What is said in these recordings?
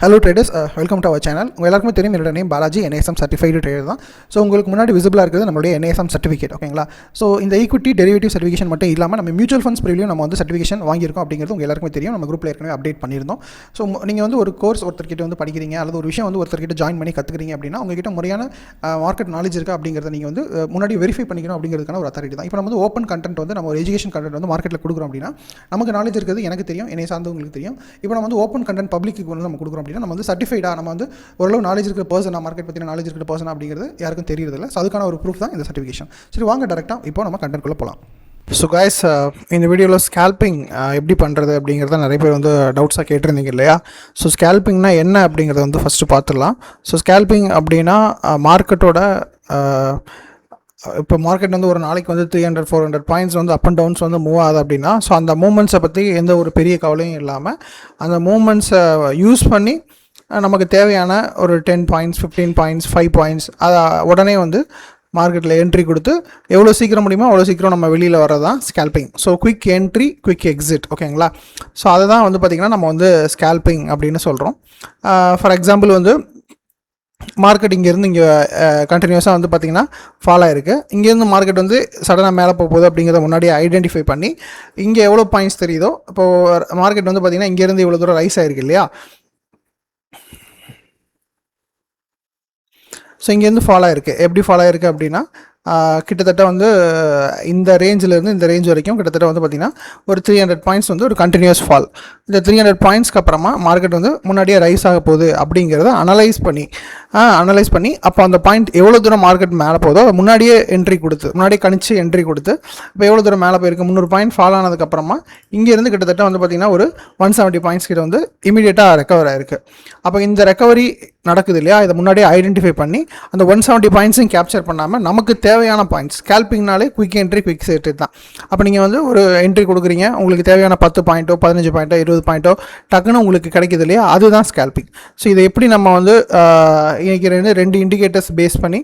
Hello traders, welcome to our channel. உங்கள் எல்லாருக்குமே தெரியும், என்னோட name Balaji, NASM certified trader தான். ஸோ உங்களுக்கு முன்னாடி விசிபிளாக இருக்குது நம்மளுடைய NASM சர்டிஃபிகேட். ஓகேங்களா? ஸோ இந்த ஈக்விட்டி டெரிவேட்டிவ் சர்டிஃபிகேஷன் மட்டும் இல்லாமல் நம்ம மியூச்சுவல் ஃபண்ட்ஸ் பிரிவிலையும் நம்ம வந்து சர்டிஃபிகேஷன் வாங்கியிருக்கோம் அப்படிங்கிறது உங்கள் எல்லாருக்குமே தெரியும். நம்ம குரூப்பில் ஏற்கனவே அப்டேட் பண்ணியிருந்தோம். ஸோ நீங்கள் வந்து ஒரு கோர்ஸ் ஒருத்தர்கிட்ட வந்து படிக்கிறீங்க அல்லது ஒரு விஷயம் வந்து ஒருத்தர்கிட்ட ஜாயின் பண்ணி கற்றுக்கிறீங்க அப்படின்னா உங்ககிட்ட முறையான மார்க்கெட் நாலேஜ் இருக்கா அப்படிங்கிறத நீங்கள் வந்து முன்னாடி வெரிஃபை பண்ணிக்கணும் அப்படிங்கிறதுக்கான ஒரு அத்தாரிட்டி தான். இப்போ நம்ம வந்து ஓப்பன் கண்டென்ட் வந்து நம்ம ஒரு எஜுகேஷன் கண்டென்ட் வந்து மார்க்கெட்டில் கொடுக்குறோம் அப்படின்னா நமக்கு நாலேஜ் இருக்கிறது எனக்கு தெரியும், என்னை சார்ந்தவங்களுக்கு தெரியும். இப்போ நம்ம வந்து ஓப்பன் கண்டென்ட் பப்ளிக்கு வந்து நம்ம கொடுக்குறோம் அப்படின்னா நம்ம வந்து சர்டிஃபைடாக நம்ம வந்து ஓரளவு நாலேஜ் இருக்கிற பர்சன், மார்க்கெட் பற்றின நாலேஜ் இருக்கிற பர்சன் அப்படிங்கிறது யாருக்கும் தெரியறதில்ல. ஸோ அதுக்கான ஒரு ப்ரூஃப் தான் இந்த சர்டிஃபிகேஷன். சரி, வாங்க டேரெக்டாக இப்போ நம்ம கண்டென்ட்குள்ளே போகலாம். ஸோ கைஸ், இந்த வீடியோவில் ஸ்கேல்பிங் எப்படி பண்ணுறது அப்படிங்கிறத நிறைய பேர் வந்து டவுட்ஸாக கேட்டிருந்தீங்க இல்லையா? ஸோ ஸ்கேல்பிங்னா என்ன அப்படிங்கிறத வந்து ஃபஸ்ட்டு பார்த்துடலாம். ஸோ ஸ்கேல்பிங் அப்படின்னா மார்க்கெட்டோட இப்போ மார்க்கெட் வந்து ஒரு நாளைக்கு வந்து 300-400 பாயிண்ட்ஸ் வந்து அப் அண்ட் டவுன்ஸ் வந்து மூவ் ஆகுது அப்படின்னா, ஸோ அந்த மூமெண்ட்ஸை பற்றி எந்த ஒரு பெரிய கவலையும் இல்லாமல் அந்த மூமெண்ட்ஸை யூஸ் பண்ணி நமக்கு தேவையான ஒரு 10 பாயிண்ட்ஸ், 15 பாயிண்ட்ஸ், 5 பாயிண்ட்ஸ் அதை உடனே வந்து மார்க்கெட்டில் என்ட்ரி கொடுத்து எவ்வளோ சீக்கிரம் முடியுமோ அவ்வளோ சீக்கிரம் நம்ம வெளியில் வரது தான் scalping. So quick entry, quick exit. ஓகேங்களா? ஸோ அதை தான் வந்து பார்த்திங்கன்னா நம்ம வந்து ஸ்கேல்பிங் அப்படின்னு சொல்கிறோம். ஃபார் எக்ஸாம்பிள் வந்து மார்க்கெட் இங்கேருந்து இங்கே கண்டினியூஸாக வந்து பார்த்திங்கன்னா ஃபால் ஆகிருக்கு. இங்கேருந்து மார்க்கெட் வந்து சடனாக மேலே போகுது அப்படிங்கிறத முன்னாடியே ஐடென்டிஃபை பண்ணி இங்கே எவ்வளோ பாயிண்ட்ஸ் தெரியுதோ, இப்போது மார்க்கெட் வந்து பார்த்திங்கன்னா இங்கேருந்து இவ்வளோ தூரம் ரைஸ் ஆகிருக்கு இல்லையா? ஸோ இங்கேருந்து ஃபாலோ ஆகிருக்கு. எப்படி ஃபாலோ ஆகிருக்கு அப்படின்னா கிட்டத்தட்ட வந்து இந்த ரேஞ்சிலேருந்து இந்த ரேஞ்ச் வரைக்கும் கிட்டத்தட்ட வந்து பார்த்திங்கன்னா ஒரு 300 பாயிண்ட்ஸ் வந்து ஒரு கண்டினியூஸ் ஃபால். இந்த 300 பாயிண்ட்ஸ்க்கு அப்புறமா மார்க்கெட் வந்து முன்னாடியே ரைஸ் ஆக போகுது அப்படிங்கிறத அனலைஸ் பண்ணி அப்போ அந்த பாயிண்ட் எவ்வளோ தூரம் மார்க்கெட் மேலே போதோ அதை முன்னாடியே கணிச்சு என்ட்ரி கொடுத்து இப்போ எவ்வளோ தூரம் மேலே போயிருக்கு 300 பாயிண்ட் ஃபால் ஆனதுக்கப்புறமா இங்கேருந்து கிட்டத்தட்ட வந்து பார்த்திங்கன்னா ஒரு 170 பாயிண்ட்ஸ் கிட்ட வந்து இமீடியட்டாக ரெக்கவர் ஆகிருக்கு. அப்போ இந்த ரெக்கவரி நடக்குது இல்லையா, இதை முன்னாடியே ஐடென்டிஃபை பண்ணி அந்த 170 பாயிண்ட்ஸையும் கேப்சர் பண்ணாமல் நமக்கு தேவையான பாயிண்ட்ஸ், ஸ்கேல்பிங்னாலே குயிக் என்ட்ரி, குயிக் எக்ஸிட் தான். அப்போ நீங்கள் வந்து ஒரு என்ட்ரி கொடுக்குறீங்க, உங்களுக்கு தேவையான 10 பாயிண்ட்டோ 15 பாயிண்ட்டோ 20 பாயிண்ட்டோ டக்குன்னு உங்களுக்கு கிடைக்குது இல்லையா, அதுதான் ஸ்கேல்பிங். ஸோ இதை எப்படி நம்ம வந்து இன்றைக்கி ரெண்டு இண்டிகேட்டர்ஸ் பேஸ் பண்ணி,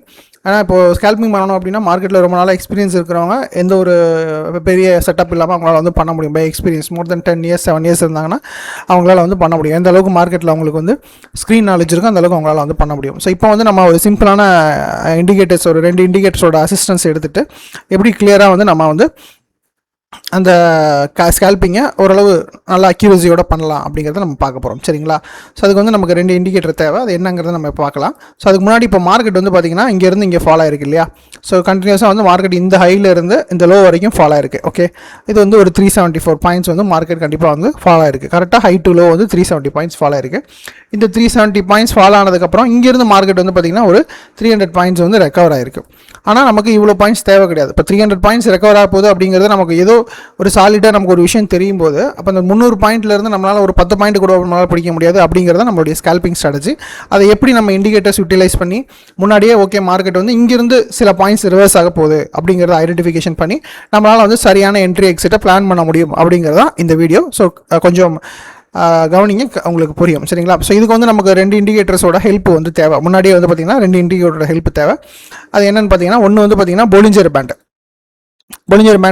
ஆனால் இப்போது ஸ்கேல்பிங் பண்ணணும் அப்படின்னா மார்க்கெட்டில் ரொம்ப நாளாக எக்ஸ்பீரியன்ஸ் இருக்கிறவங்க எந்த ஒரு பெரிய செட்டப் இல்லாமல் அவங்களால வந்து பண்ண முடியும். By experience more than 10 years 7 years இருந்தாங்கன்னா அவங்களால வந்து பண்ண முடியும். எந்த அளவுக்கு மார்க்கெட்டில் அவங்களுக்கு வந்து ஸ்க்ரீன் நாலேஜ் இருக்கும் அந்த அளவுக்கு அவங்களால வந்து பண்ண முடியும். ஸோ இப்போ வந்து நம்ம ஒரு சிம்பிளான இண்டிகேட்டர்ஸ், ஒரு 2 இண்டிகேட்டர்ஸோட அசிஸ்டன்ஸ் எடுத்துகிட்டு எப்படி கிளியராக வந்து நம்ம வந்து அந்த ஸ்கேல்பிங்கை ஓரளவு நல்லா அக்யூரசியோட பண்ணலாம் அப்படிங்கிறத நம்ம பார்க்க போகிறோம். சரிங்களா? ஸோ அதுக்கு வந்து நமக்கு 2 இண்டிகேட்டர் தேவை. அது என்னங்கிறத நம்ம பார்க்கலாம். ஸோ அதுக்கு முன்னாடி இப்போ மார்க்கெட் வந்து பார்த்திங்கன்னா இங்கேருந்து இங்கே ஃபாலோ ஆயிருக்கு இல்லையா? ஸோ கண்டினியூஸாக வந்து மார்க்கெட் இந்த ஹையிலேருந்து இந்த லோ வரைக்கும் ஃபாலோ ஆயிருக்கு. ஓகே, இது வந்து ஒரு 374 பாயிண்ட்ஸ் வந்து மார்க்கெட் கண்டிப்பாக வந்து ஃபாலோ ஆயிருக்கு. கரெக்டாக ஹை டு லோ வந்து 370 பாயிண்ட்ஸ் ஃபாலோ ஆயிருக்கு. இந்த 370 பாயிண்ட்ஸ் ஃபாலோ ஆனதுக்கப்புறம் இங்கேருந்து மார்க்கெட் வந்து பார்த்திங்கன்னா ஒரு 300 பாயிண்ட்ஸ் வந்து ரெக்கவர் ஆயிருக்கு. ஆனால் நமக்கு இவ்வளோ பாயிண்ட்ஸ் தேவை கிடையாது. இப்போ 300 பாயிண்ட்ஸ் ரெக்கவர் ஆக போகுது அப்படிங்கிறது நமக்கு ஏதோ ஒரு சாலிடாக நமக்கு ஒரு விஷயம் தெரியும் போது, அப்போ அந்த 300 பாயிண்ட்லேருந்து நம்மளால் ஒரு 10 பாயிண்ட் கூட நம்மளால் பிடிக்க முடியாது அப்படிங்கிறத நம்மளுடைய ஸ்கேல்பிங் ஸ்ட்ராட்டஜி. அதை எப்படி நம்ம இண்டிகேட்டர்ஸ் யூட்டிலைஸ் பண்ணி முன்னாடியே ஓகே மார்க்கெட் வந்து இங்கிருந்து சில பாயிண்ட்ஸ் ரிவர்ஸ் ஆக போகுது அப்படிங்கிறத ஐடென்டிஃபிகேஷன் பண்ணி நம்மளால் வந்து சரியான என்ட்ரி எக்ஸிட்டை பிளான் பண்ண முடியும் அப்படிங்கிறது தான் இந்த வீடியோ. ஸோ கொஞ்சம் கவனிங்க, உங்களுக்கு புரியும். சரிங்களா? ஸோ இதுக்கு வந்து நமக்கு 2 இண்டிகேட்டர்ஸோட ஹெல்ப் வந்து தேவை. முன்னாடியே வந்து பார்த்திங்கன்னா 2 இண்டிகேட்டரோட ஹெல்ப் தேவை. அது என்னென்னு பார்த்தீங்கன்னா, ஒன்று வந்து பார்த்திங்கன்னா பொலிஞ்சர் பேண்ட்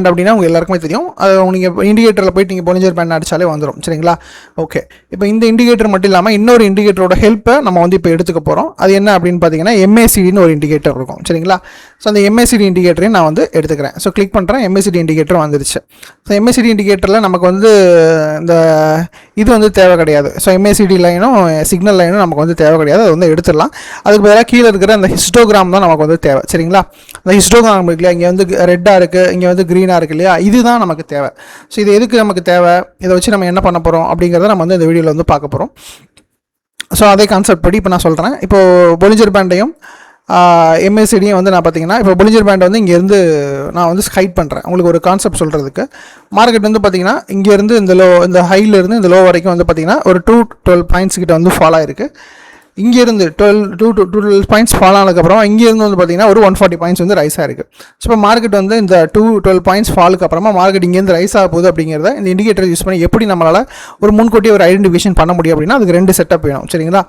அப்படின்னா உங்களுக்கு எல்லாருக்குமே தெரியும். அது நீங்கள் இண்டிகேட்டரில் போய்ட்டு நீங்கள் பொலிஞ்சர் பேண்ட் அடித்தாலே வந்துடும். சரிங்களா? ஓகே, இப்போ இந்த இண்டிகேட்டர் மட்டும் இல்லாமல் இன்னொரு இண்டிகேட்டரோட ஹெல்ப்பை நம்ம வந்து இப்போ எடுத்துக்க போகிறோம். அது என்ன அப்படின்னு பார்த்தீங்கன்னா MACDன்னு ஒரு இண்டிகேட்டர் இருக்கும். சரிங்களா? ஸோ அந்த MACD இண்டிகேட்டரையும் நான் வந்து எடுத்துக்கிறேன். ஸோ கிளிக் பண்ணுறேன், MACD இண்டிகேட்டர் வந்துருச்சு. ஸோ MACD இண்டிகேட்டரில் நமக்கு வந்து இந்த இது வந்து தேவை கிடையாது. ஸோ MACD லைனும் சிக்னல் லைனும் நமக்கு வந்து தேவை கிடையாது. அது வந்து எடுத்துடலாம். அதுக்கு பதிலாக கீழே இருக்கிற அந்த ஹிஸ்டோகிராம் தான் நமக்கு வந்து தேவை. சரிங்களா? அந்த ஹிஸ்டோகிராம் இருக்கு இல்லையா, இங்கே வந்து ரெட்டாக இருக்குது, இங்கே வந்து க்ரீனாக இருக்குது இல்லையா, இதுதான் நமக்கு தேவை. ஸோ இது எதுக்கு நமக்கு தேவை, இதை வச்சு நம்ம என்ன பண்ண போகிறோம் அப்படிங்கிறத நம்ம வந்து இந்த வீடியோவில் வந்து பார்க்க போகிறோம். ஸோ அதே கான்செப்ட் படி இப்போ நான் சொல்கிறேன். இப்போது பொலிஞ்சர் பேண்டையும் MACDயும் வந்து நான் பார்த்தீங்கன்னா இப்போ பொலிஞ்சர் பேண்ட் வந்து இங்கேருந்து நான் வந்து ஹைட் பண்ணுறேன். உங்களுக்கு ஒரு கான்செப்ட் சொல்கிறதுக்கு, மார்க்கெட் வந்து பார்த்திங்கன்னா இங்கேருந்து இந்த ஹையிலேருந்து இந்த லோ வரைக்கும் வந்து பார்த்திங்கன்னா ஒரு 212 பாயிண்ட்ஸ் கிட்ட வந்து ஃபாலோ ஆயிருக்கு. இங்கேருந்து 12 பாயிண்ட்ஸ் ஃபாலோ ஆனதுக்கப்புறம் இங்கேருந்து வந்து பார்த்திங்கன்னா ஒரு 140 பாயிண்ட்ஸ் வந்து ரைஸ் ஆகிருக்கு. ஸோ இப்போ மார்க்கெட் வந்து இந்த 12 பாயிண்ட்ஸ் ஃபாலுக்கு அப்புறமா மார்க்கெட் இங்கேருந்து ரைஸ் ஆக போகுது அப்படிங்கிறத இந்த இண்டிகேட்டர் யூஸ் பண்ணி எப்படி நம்மளால் ஒரு முன்கூட்டியே ஒரு ஐடென்டிஃபிகேஷன் பண்ண முடியும் அப்படின்னா அதுக்கு 2 செட்டப் வேணும். சரிங்களா?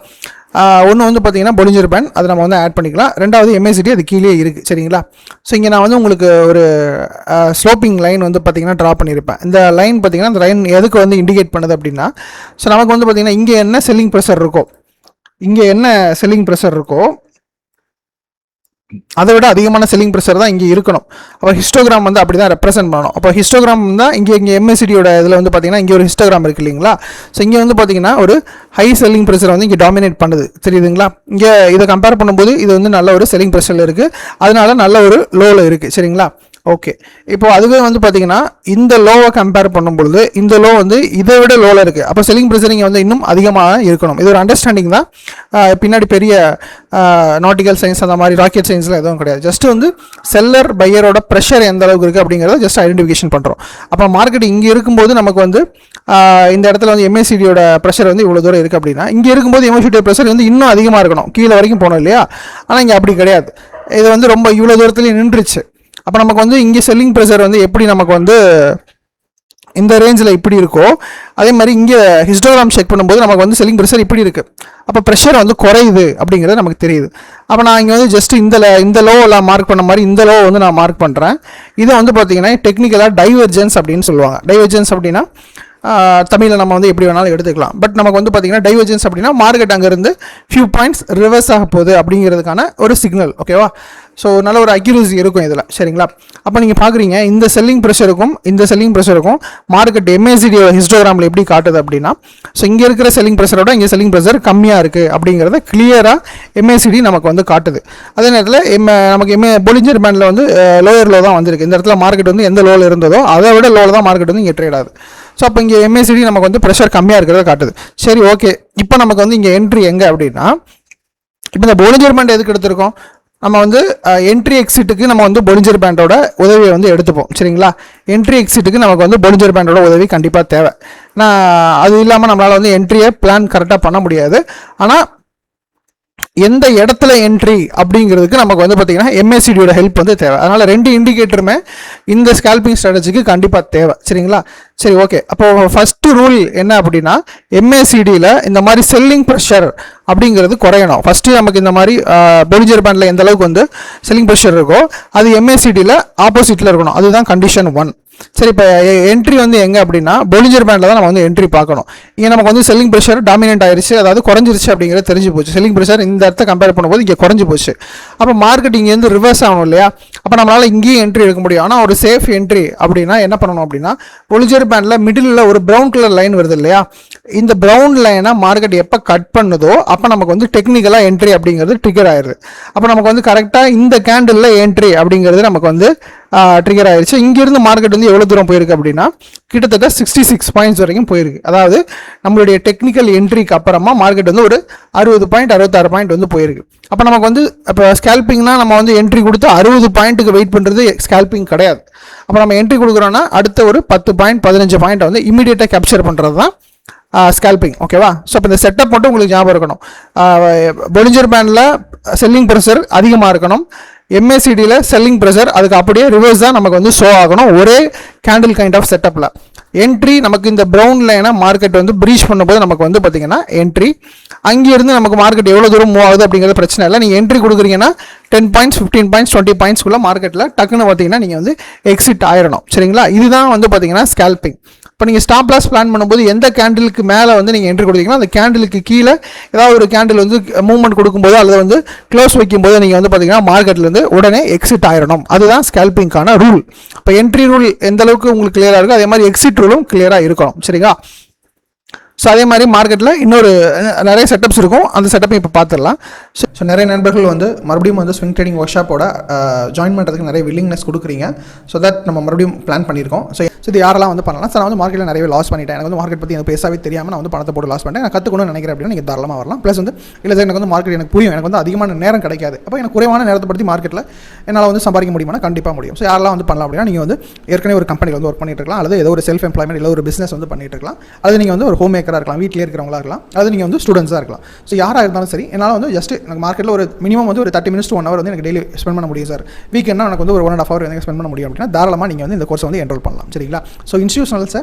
ஒன்று வந்து பார்த்தீங்கன்னா பொலிஞ்சர் பேண்ட், அதை நம்ம வந்து ஆட் பண்ணிக்கலாம். ரெண்டாவது MACD அது கீழே இருக்குது. சரிங்களா? ஸோ இங்கே நான் வந்து உங்களுக்கு ஒரு ஸ்லோப்பிங் லைன் வந்து பார்த்தீங்கன்னா ட்ரா பண்ணியிருப்பேன். இந்த லைன் பார்த்தீங்கன்னா இந்த லைன் எதுக்கு வந்து இண்டிகேட் பண்ணுது அப்படின்னா, ஸோ நமக்கு வந்து பார்த்தீங்கன்னா இங்கே என்ன செல்லிங் ப்ரெஷர் இருக்கோ, அதை விட அதிகமான செல்லிங் ப்ரெஷர் தான் இங்கே இருக்கணும். அப்போ ஹிஸ்டோகிராம் வந்து அப்படி தான் ரெப்ரசென்ட் பண்ணணும். அப்போ ஹிஸ்டோகிராம் தான் இங்கே MACDயோட இதில் வந்து பார்த்தீங்கன்னா இங்கே ஒரு ஹிஸ்டோகிராம் இருக்குது இல்லைங்களா? ஸோ இங்கே வந்து பார்த்தீங்கன்னா ஒரு ஹை செல்லிங் ப்ரெஷர் வந்து இங்கே டாமினேட் பண்ணுது. தெரியுதுங்களா? இங்கே இதை கம்பேர் பண்ணும்போது இது வந்து நல்ல ஒரு செல்லிங் ப்ரெஷரில் இருக்குது, அதனால நல்ல ஒரு லோவில் இருக்குது. சரிங்களா? ஓகே, இப்போ அதுவே வந்து பார்த்தீங்கன்னா இந்த லோவை கம்பேர் பண்ணும்பொழுது இந்த லோ வந்து இதை விட லோவில் இருக்குது. அப்போ செல்லிங் ப்ரெஷர் இங்கே வந்து இன்னும் அதிகமாக இருக்கணும். இது ஒரு அண்டர்ஸ்டாண்டிங் தான். பின்னாடி பெரிய நாட்டிக்கல் சயின்ஸ் அந்த மாதிரி ராக்கெட் சயின்ஸ்லாம் எதுவும் கிடையாது. ஜஸ்ட் வந்து செல்லர் பையரோட ப்ரெஷர் எந்த அளவுக்கு இருக்குது அப்படிங்கிறத ஜஸ்ட் ஐடென்டிஃபிகேஷன் பண்ணுறோம். அப்போ மார்க்கெட் இங்கே இருக்கும்போது நமக்கு வந்து இந்த இடத்துல வந்து MACDயோட ப்ரெஷர் வந்து இவ்வளோ தூரம் இருக்குது அப்படின்னா, இங்கே இருக்கும்போது MACD ப்ரெஷர் வந்து இன்னும் அதிகமாக இருக்கணும், கீழே வரைக்கும் போகணும் இல்லையா? ஆனால் இங்கே அப்படி கிடையாது. இது வந்து ரொம்ப இவ்வளோ தூரத்துலேயும் நின்றுச்சு. அப்போ நமக்கு வந்து இங்கே செல்லிங் ப்ரெஷர் வந்து எப்படி நமக்கு வந்து இந்த ரேஞ்சில் இப்படி இருக்கோ, அதே மாதிரி இங்கே ஹிஸ்டோகிராம் செக் பண்ணும்போது நமக்கு வந்து செல்லிங் ப்ரெஷர் இப்படி இருக்குது. அப்போ ப்ரெஷர் வந்து குறையுது அப்படிங்கிறது நமக்கு தெரியுது. அப்போ நான் இங்கே வந்து ஜஸ்ட் இந்த லோவெல்லாம் மார்க் பண்ண மாதிரி இந்த லோ வந்து நான் மார்க் பண்ணுறேன். இதை வந்து பார்த்தீங்கன்னா டெக்னிக்கலாக டைவர்ஜென்ஸ் அப்படின்னு சொல்லுவாங்க. டைவர்ஜென்ஸ் அப்படின்னா தமிழில் நம்ம வந்து எப்படி வேணாலும் எடுத்துக்கலாம். பட் நமக்கு வந்து பார்த்தீங்கன்னா டைவர்ஜென்ஸ் அப்படின்னா மார்க்கெட் அங்கேருந்து ஃபியூ பாயிண்ட்ஸ் ரிவர்ஸ் ஆக போகுது அப்படிங்கிறதுக்கான ஒரு சிக்னல். ஓகேவா? ஸோ நல்ல ஒரு அக்யூரசி இருக்கும் இதில். சரிங்களா? அப்போ நீங்கள் பார்க்குறீங்க இந்த செல்லிங் ப்ரெஷருக்கும் மார்க்கெட் MACDயோட ஹிஸ்டோகிராமில் எப்படி காட்டுது அப்படின்னா, ஸோ இங்கே இருக்கிற செல்லிங் ப்ரெஷரோட இங்கே செல்லிங் ப்ரெஷர் கம்மியாக இருக்குது அப்படிங்கிறத கிளியராக MACD நமக்கு வந்து காட்டுது. அதே நேரத்தில் நமக்கு பொலிஞ்சர் பேண்டில் வந்து லோயர் லோ தான் வந்திருக்கு. இந்த இடத்துல மார்க்கெட் வந்து எந்த லோவில் இருந்ததோ அதை விட லோவில் தான் மார்க்கெட் வந்து இங்கே ட்ரேட் ஆகுது. ஸோ அப்போ இங்கே MACD நமக்கு வந்து ப்ரெஷர் கம்மியாக இருக்கிறத காட்டுது. சரி, ஓகே. இப்போ நமக்கு வந்து இங்கே என்ட்ரி எங்கே அப்படின்னா, இப்போ இந்த பொலிஞ்சர் பேண்ட் எதுக்கு எடுத்திருக்கோம்? நம்ம வந்து என்ட்ரி எக்ஸிட்டுக்கு நம்ம வந்து பொலிஞ்சர் பேண்டோட உதவியை வந்து எடுத்துப்போம். சரிங்களா? என்ட்ரி எக்ஸிட்டுக்கு நமக்கு வந்து பொலிஞ்சர் பேண்டோட உதவி கண்டிப்பாக தேவை. நான் அது இல்லாமல் நம்மளால் வந்து என்ட்ரியை பிளான் கரெக்டாக பண்ண முடியாது. ஆனால் எந்த இடத்துல என்ட்ரி அப்படிங்கிறதுக்கு நமக்கு வந்து பார்த்தீங்கன்னா MACDயோட ஹெல்ப் வந்து தேவை. அதனால் ரெண்டு இண்டிகேட்டருமே இந்த ஸ்கேல்பிங் ஸ்ட்ராட்டஜிக்கு கண்டிப்பாக தேவை. சரிங்களா? சரி, ஓகே. அப்போ ஃபஸ்ட்டு ரூல் என்ன அப்படின்னா, MACDயில் இந்த மாதிரி செல்லிங் ப்ரெஷர் அப்படிங்கிறது குறையணும். ஃபஸ்ட்டு நமக்கு இந்த மாதிரி பொலிஞ்சர் பேண்டில் எந்த அளவுக்கு வந்து செல்லிங் ப்ரெஷர் இருக்கோ அது MACDயில் ஆப்போசிட்டில் இருக்கணும். அதுதான் கண்டிஷன் 1. சரி, இப்போ என்ட்ரி வந்து எங்கே அப்படின்னா பொலிஞ்சர் பேண்டில் தான் நம்ம வந்து என்ட்ரி பார்க்கணும். இங்கே நமக்கு வந்து செல்லிங் ப்ரெஷர் டாமினேட் ஆயிடுச்சு, அதாவது குறைஞ்சிருச்சு அப்படிங்கிறது தெரிஞ்சு போச்சு. செல்லிங் ப்ரெஷர் இந்த இடத்த கம்பேர் பண்ணும்போது இங்கே குறைஞ்சி போச்சு. அப்போ மார்க்கெட் இங்கேருந்து ரிவர்ஸ் ஆகணும் இல்லையா? அப்போ நம்மளால் இங்கேயும் என்ட்ரி எடுக்க முடியும். ஆனால் ஒரு சேஃப் என்ட்ரி அப்படின்னா என்ன பண்ணணும் அப்படின்னா, பொலிஞ்சர் பேண்டில் மிடில் ஒரு ப்ரௌன் கலர் லைன் வருது இல்லையா? இந்த ப்ரௌன் லைனை மார்க்கெட் எப்போ கட் பண்ணுதோ அப்போ நமக்கு வந்து டெக்னிக்கலாக என்ட்ரி அப்படிங்கிறது ட்ரிகர் ஆயிடுது. அப்போ நமக்கு வந்து கரெக்டாக இந்த கேண்டில் என்ட்ரி அப்படிங்கிறது நமக்கு வந்து ட்ரிகர் ஆயிடுச்சு. இங்கிருந்து மார்க்கெட் வந்து எவ்வளோ தூரம் போயிருக்கு அப்படின்னா கிட்டத்தட்ட 66 பாயிண்ட்ஸ் வரைக்கும் போயிருக்கு. அதாவது நம்மளுடைய டெக்னிக்கல் என்ட்ரிக்கு அப்புறமா மார்க்கெட் வந்து ஒரு 60 பாயிண்ட் 66 பாயிண்ட் வந்து போயிருக்கு. அப்போ நமக்கு வந்து இப்போ ஸ்கேல்பிங்னா நம்ம வந்து என்ட்ரி கொடுத்து 60 பாயிண்ட்டுக்கு வெயிட் பண்ணுறது ஸ்கேல்பிங் கிடையாது. அப்போ நம்ம என்ட்ரி கொடுக்குறோன்னா அடுத்த ஒரு 10 பாயிண்ட் 15 பாயிண்ட் வந்து இமீடியட்டாக கேப்சர் பண்ணுறது தான் ஸ்கேல்பிங். ஓகேவா? ஸோ இப்போ இந்த செட்டப் மட்டும் உங்களுக்கு ஞாபகம் இருக்கணும். பொலிஞ்சர் பேண்டில் செல்லிங் ப்ரெஷர் அதிகமாக இருக்கணும், MACDயில் செல்லிங் ப்ரெஷர் அதுக்கு அப்படியே ரிவர்ஸ் தான் நமக்கு வந்து ஷோ ஆகணும் ஒரே கேண்டில் கைண்ட் ஆஃப் செட்டப்பில். என்ட்ரி நமக்கு இந்த ப்ரௌன் லைனை மார்க்கெட் வந்து ப்ரீச் பண்ணும்போது நமக்கு வந்து பார்த்தீங்கன்னா என்ட்ரி, அங்கேருந்து நமக்கு மார்க்கெட் எவ்வளோ தூரம் மூவ் ஆகுது அப்படிங்கிறது பிரச்சனை இல்லை. நீங்கள் என்ட்ரி கொடுக்குறீங்கன்னா 10 பாயிண்ட்ஸ் 15 பாயிண்ட்ஸ் 20 பாயிண்ட்ஸ்க்குள்ளே மார்க்கெட்டில் டக்குன்னு பார்த்தீங்கன்னா நீங்கள் வந்து எக்ஸிட் ஆயிடணும். சரிங்களா? இதுதான் வந்து பார்த்தீங்கன்னா ஸ்கேல்பிங். இப்போ நீங்கள் ஸ்டாப் லாஸ் பிளான் பண்ணும்போது எந்த கேண்டிலுக்கு மேலே வந்து நீங்கள் என்ட்ரி கொடுத்தீங்கன்னா அந்த கேண்டிலுக்கு கீழே ஏதாவது ஒரு கேண்டில் வந்து மூவ்மெண்ட் கொடுக்கும்போது அல்லது வந்து க்ளோஸ் வைக்கும்போது நீங்கள் வந்து பார்த்தீங்கன்னா மார்க்கெட்லேருந்து உடனே எக்ஸிட் ஆயிடணும். அதுதான் ஸ்கேல்பிங்கான ரூல். இப்போ என்ட்ரி ரூல் எந்த அளவுக்கு உங்களுக்கு கிளியராக இருக்கும் அதே மாதிரி எக்ஸிட் ரூலும் கிளியராக இருக்கணும். சரிங்களா? ஸோ அதே மாதிரி மார்க்கெட்டில் இன்னொரு நிறைய செட்டப்ஸ் இருக்கும், அந்த செட்டப்பை இப்போ பார்த்துடலாம். ஸோ நிறைய நண்பர்கள் வந்து மறுபடியும் வந்து ஸ்விங் ட்ரேடிங் ஒர்க் ஷாப்போட ஜாயின் பண்ணுறதுக்கு நிறைய வில்லிங்னஸ் கொடுக்குறீங்க. ஸோ தட் நம்ம மறுபடியும் பிளான் பண்ணியிருக்கோம். ஸோ இது யாரெல்லாம் வந்து பண்ணலாம்? சார் நான் வந்து மார்க்கெட்டில் நிறைய லாஸ் பண்ணிட்டேன், எனக்கு வந்து மார்க்கெட் பற்றி எனக்கு பேசாவே தெரியாமல் நான் வந்து பணத்தை போட்டு லாஸ் பண்ணிட்டேன், நான் கற்றுக்கணும்னு நினைக்கிறேன் அப்படின்னா நீங்கள் தாராளமாக வரலாம். ப்ளஸ் வந்து இல்லை சார் எனக்கு வந்து மார்க்கெட் எனக்கு புரியும், எனக்கு வந்து அதிகமான நேரம் கிடைக்காது, அப்போ எனக்கு குறைவான நேரத்தை பற்றி மார்க்கெட்டில் என்னால் வந்து சம்பாதிக்க முடியுமா? கண்டிப்பாக முடியும். ஸோ யாரெல்லாம் வந்து பண்ணலாம் அப்படின்னா நீங்கள் வந்து ஏற்கனவே ஒரு கம்பெனியில் வந்து ஒர்க் பண்ணிட்டு இருக்கலாம், அல்லது ஏதோ ஒரு செல்ஃப் எம்ப்ளாய்மெண்ட் இல்லை ஒரு பிஸ்னஸ் வந்து பண்ணிட்டு இருக்கலாம், அது நீங்கள் வந்து ஒரு ஹோம் மேக்கராக இருக்கலாம், வீட்டிலே இருக்கிறவங்களா இருக்கலாம், அது நீங்கள் வந்து ஸ்டூடெண்ட்ஸாக இருக்கலாம். ஸோ யாராக இருந்தாலும் சரி என்னால் வந்து ஜஸ்ட் எனக்கு மார்க்கெட்டில் ஒரு மினிமம் வந்து ஒரு 30 minutes to 1 hour வந்து எனக்கு டெய்லி ஸ்பெண்ட் பண்ண முடியும் சார், வீக்கெண்ட்னா எனக்கு வந்து ஒரு 1.5 hour வந்து ஸ்பெண்ட் பண்ண முடியும் அப்படின்னா தாராளமாக நீங்கள் வந்து இந்த கோர்ஸை வந்து என்ரோல் பண்ணலாம். சரிங்களா? ஸோ இன்ஸ்டியூஷனல்ஸை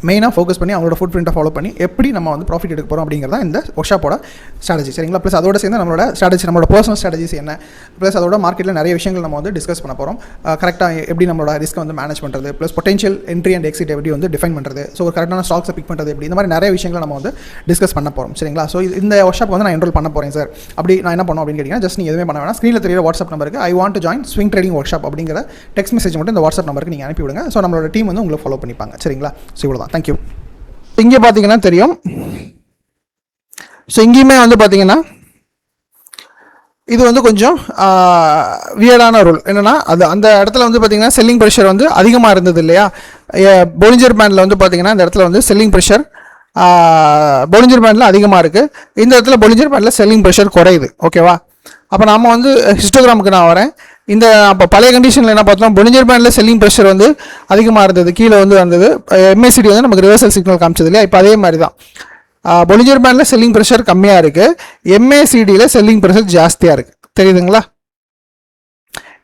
மெயினாக ஃபோக்கஸ் பண்ணி அவங்களோட ஃபுட் பிரிண்ட்டை ஃபாலோ பண்ணி எப்படி நம்ம வந்து ப்ராஃபிட் எடுக்க போகிறோம் அப்படிங்கிறத இந்த ஒர்க் ஷாப்போட ஸ்ட்ராட்டஜி. சரிங்களா? ப்ளஸ் அதோட சேர்ந்து நம்மளோட ஸ்ட்ராட்டஜி, நம்மளோட பர்சனல் ஸ்ட்ராட்டஜிஸ் என்ன, ப்ளஸ் அதோட மார்க்கெட்டில் நிறைய விஷயங்கள் நம்ம வந்து டிஸ்கஸ் பண்ண போகிறோம். கரெக்டாக எப்படி நம்மளோட ரிஸ்க்கை வந்து மேனேஜ் பண்ணுறது, plus potential entry and exit எப்படி வந்து டிஃபைன் பண்ணுறது, ஸோ ஒரு கரெக்டான ஸ்டாக்ஸை பிக் பண்ணுறது எப்படி, இந்த மாதிரி நிறைய விஷயங்களை நம்ம வந்து டிஸ்கஸ் பண்ண போகிறோம். சரிங்களா? ஸோ இந்த ஒர்க் ஷாப் வந்து நான் என்ரோல் பண்ண போகிறேன் சார். அப்படி நான் என்ன பண்ணுவோம் அப்படின்னு கேட்டிங்கன்னா, ஜஸ்ட் நீங்கள் எதுவுமே பண்ண வேணாம், ஸ்க்ரீனில் தெரியுற வாட்ஸ்அப் நம்பருக்கு I want to join swing trading work shop அப்படிங்கிற டெக்ஸ்ட் மெசேஜ் மட்டும் இந்த வாட்ஸ்அப் நம்பருக்கு நீங்கள் அனுப்பி விடுங்க. ஸோ நம்மளோட டீம் வந்து உங்களை ஃபாலோ பண்ணிப்பாங்க. சரிங்களா? ஸோ இவ்வளோ தான். தேங்க்யூ. இங்கே பார்த்தீங்கன்னா தெரியும். ஸோ இங்கேயுமே வந்து பார்த்தீங்கன்னா இது வந்து கொஞ்சம் வியர்டான ரூல் என்னென்னா, அது அந்த இடத்துல வந்து பார்த்தீங்கன்னா செல்லிங் ப்ரெஷர் வந்து அதிகமாக இருந்தது இல்லையா. பொலிஞ்சர் பேண்டில் வந்து பார்த்தீங்கன்னா இந்த இடத்துல வந்து செல்லிங் ப்ரெஷர் பொலிஞ்சர் பேண்டில் அதிகமாக இருக்குது. இந்த இடத்துல பொலிஞ்சர் பேண்டில் செல்லிங் ப்ரெஷர் குறையுது. ஓகேவா? அப்போ நம்ம வந்து ஹிஸ்டோகிராமுக்கு நான் வரேன். இந்த அப்போ பழைய கண்டிஷனில் என்ன பார்த்தோம், பொலிஞ்சர் பேண்டில் செல்லிங் ப்ரெஷர் வந்து அதிகமாக இருந்தது, கீழே வந்து வந்தது. MACD வந்து நமக்கு ரிவர்சல் சிக்னல் காமிச்சது இல்லையா. இப்போ அதே மாதிரி தான் பொலிஞ்சர் பேண்டில் செல்லிங் ப்ரெஷர் கம்மியாக இருக்குது, MACDயில் செல்லிங் ப்ரெஷர் ஜாஸ்தியாக இருக்குது. தெரியுதுங்களா?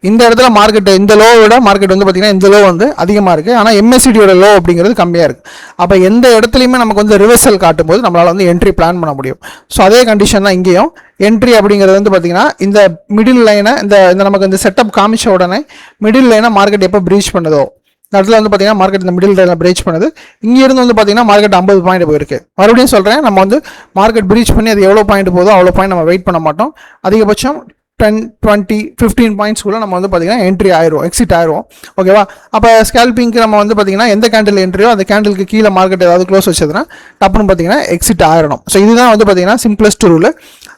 இந்த இடத்துல மார்க்கெட் இந்த லோவோட மார்க்கெட் வந்து பார்த்திங்கன்னா இந்த லோ வந்து அதிகமாக இருக்குது, ஆனால் MACDயோட லோ அப்படிங்கிறது கம்மியாக இருக்குது. அப்போ எந்த இடத்துலையுமே நமக்கு வந்து ரிவர்சல் காட்டும் போது நம்மளால் வந்து என்ட்ரி பிளான் பண்ண முடியும். ஸோ அதே கண்டிஷன் தான் இங்கேயும். என்ட்ரி அப்படிங்கிறது வந்து பார்த்திங்கன்னா இந்த மிடில் லைனை இந்த நமக்கு இந்த செட்டப் காமிச்ச உடனே மிடில் லைனை மார்க்கெட் எப்போ ப்ரீச் பண்ணுதோ இந்த இடத்துல வந்து பார்த்தீங்கன்னா மார்க்கெட் இந்த மிடில் லைனில் பிரீச் பண்ணுது. இங்கேருந்து வந்து பார்த்தீங்கன்னா மார்க்கெட் 50 பாயிண்ட் போயிருக்கு. மறுபடியும் சொல்கிறேன், நம்ம வந்து மார்க்கெட் பிரீச் பண்ணி அது எவ்வளோ பாயிண்ட் போதோ அவ்வளோ பாயிண்ட் நம்ம வெயிட் பண்ண மாட்டோம். அதிகபட்சம் 10, 20, 15 பாயிண்ட்ஸ்குள்ளே நம்ம வந்து பார்த்தீங்கன்னா என்ட்ரி ஆயிரும், எக்ஸிட் ஆயிரும். ஓகேவா? அப்போ ஸ்கேல்பிங்க்கு நம்ம வந்து பார்த்தீங்கன்னா எந்த கேண்டில் என்ட்ரியோ அந்த கேண்டிலுக்கு கீழே மார்க்கெட் ஏதாவது க்ளோஸ் வச்சதுன்னா டப்புன்னு பார்த்தீங்கன்னா எக்ஸிட் ஆயிடணும். ஸோ இதுதான் வந்து பார்த்தீங்கன்னா சிம்பிளஸ்ட் ரூல்.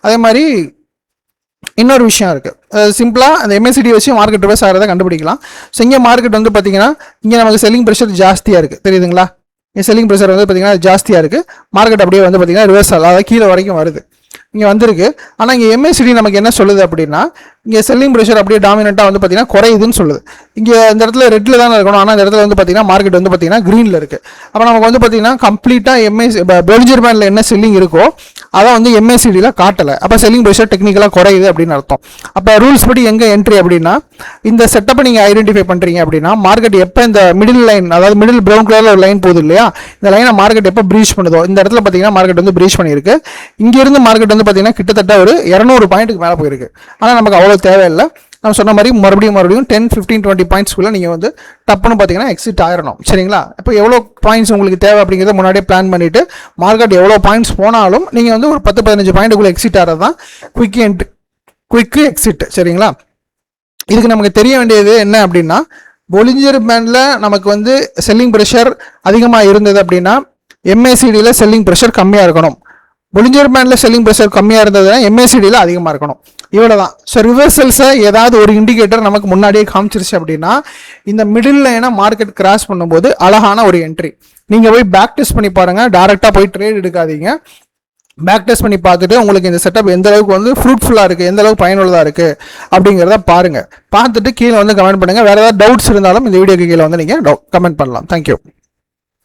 அதே மாதிரி இன்னொரு விஷயம் இருக்குது, சிம்பிளாக அந்த MACD வச்சு மார்க்கெட் ரிவர்ஸ் ஆகிறத கண்டுபிடிக்கலாம். ஸோ இங்கே மார்க்கெட் வந்து பார்த்தீங்கன்னா இங்கே நமக்கு செல்லிங் ப்ரெஷர் ஜாஸ்தியாக இருக்குது. தெரியுதுங்களா? இங்கே செல்லிங் ப்ரெஷர் வந்து பார்த்தீங்கன்னா ஜாஸ்தியாக இருக்குது. மார்க்கெட் அப்படியே வந்து பார்த்தீங்கன்னா ரிவர்ஸ் அதாவது கீழே வரைக்கும் வருது, இங்கே வந்திருக்கு. ஆனால் இங்கே MACD நமக்கு என்ன சொல்லுது அப்படின்னா, இங்கே செல்லிங் ப்ரெஷர் அப்படியே டாமினண்ட்டாக வந்து பார்த்தீங்கன்னா குறையுதுன்னு சொல்லுது. இங்கே இந்த இடத்துல ரெட்டில் தானே இருக்கணும், ஆனால் இந்த இடத்துல வந்து பார்த்தீங்கன்னா மார்க்கெட் வந்து பார்த்தீங்கன்னா க்ரீனில் இருக்குது. அப்போ நமக்கு வந்து பார்த்தீங்கன்னா கம்ப்ளீட்டாக பொலிஞ்சர் பேண்டில் என்ன செல்லிங் இருக்கோ அதை வந்து MACDயில் காட்டலை. அப்போ செல்லிங் ப்ரெஷர் டெக்னிக்கலாக குறையுது அப்படின்னு அர்த்தம். அப்போ ரூல்ஸ் படி எங்கே என்ட்ரி அப்படின்னா, இந்த செட்டப்பை நீங்கள் ஐடென்டிஃபை பண்ணுறீங்க அப்படின்னா மார்க்கெட் எப்போ இந்த மிடில் லைன் அதாவது மிடில் ப்ரௌன் கலரில் ஒரு லைன் போகுது இல்லையா, இந்த லைனை மார்க்கெட் எப்போ பிரீச் பண்ணுதோ இந்த இடத்துல பார்த்தீங்கன்னா மார்க்கெட் வந்து பிரீச் பண்ணியிருக்கு. இங்கேருந்து மார்க்கெட் வந்து பார்த்தீங்கன்னா கிட்டத்தட்ட ஒரு 200 பாயிண்ட்டுக்கு மேலே போயிருக்கு. ஆனால் நமக்கு அவ்வளோ தேவையில்லை. நம்ம சொன்ன மாதிரி மறுபடியும் 10, 15, 20 பாயிண்ட்ஸ்குள்ளே நீங்கள் வந்து டப்புன்னு பார்த்தீங்கன்னா எக்ஸிட் ஆயிடணும். சரிங்களா? இப்போ எவ்வளோ பாயிண்ட்ஸ் உங்களுக்கு தேவை அப்படிங்கிறத முன்னாடியே பிளான் பண்ணிவிட்டு மார்க்கெட் எவ்வளோ பாயிண்ட்ஸ் போனாலும் நீங்கள் வந்து ஒரு 10-15 பாயிண்ட்டுக்குள்ளே எக்ஸிட் ஆகிறது தான் குயிக் எக்ஸிட். சரிங்களா? இதுக்கு நமக்கு தெரிய வேண்டியது என்ன அப்படின்னா, பொலிஞ்சர் பேண்டில் நமக்கு வந்து செல்லிங் ப்ரெஷர் அதிகமாக இருந்தது அப்படின்னா MACDயில் செல்லிங் ப்ரெஷர் கம்மியாக இருக்கணும். பொலிஞ்சர் பேண்டில் செல்லிங் ப்ரெஷர் கம்மியாக இருந்ததுன்னா MACDயில் அதிகமாக இருக்கணும். இவ்வளோ தான். ஸோ ரிவர்சல்ஸை ஏதாவது ஒரு இண்டிகேட்டர் நமக்கு முன்னாடியே காமிச்சிருச்சு அப்படின்னா இந்த மிடில் லைனை மார்க்கெட் கிராஸ் பண்ணும்போது அழகான ஒரு என்ட்ரி. நீங்கள் போய் பேக் டெஸ்ட் பண்ணி பாருங்கள், டேரெக்டாக போய் ட்ரேட் எடுக்காதீங்க. பேக் டெஸ்ட் பண்ணி பார்த்துட்டு உங்களுக்கு இந்த செட்டப் எந்த அளவுக்கு வந்து ஃப்ரூட்ஃபுல்லாக இருக்குது, எந்த அளவுக்கு பயனுள்ளதாக இருக்குது அப்படிங்கிறத பாருங்கள். பார்த்துட்டு கீழே வந்து கமெண்ட் பண்ணுங்கள். வேறு ஏதாவது டவுட்ஸ் இருந்தாலும் இந்த வீடியோக்கு கீழே வந்து நீங்கள் கமெண்ட் பண்ணலாம். தேங்க்யூ.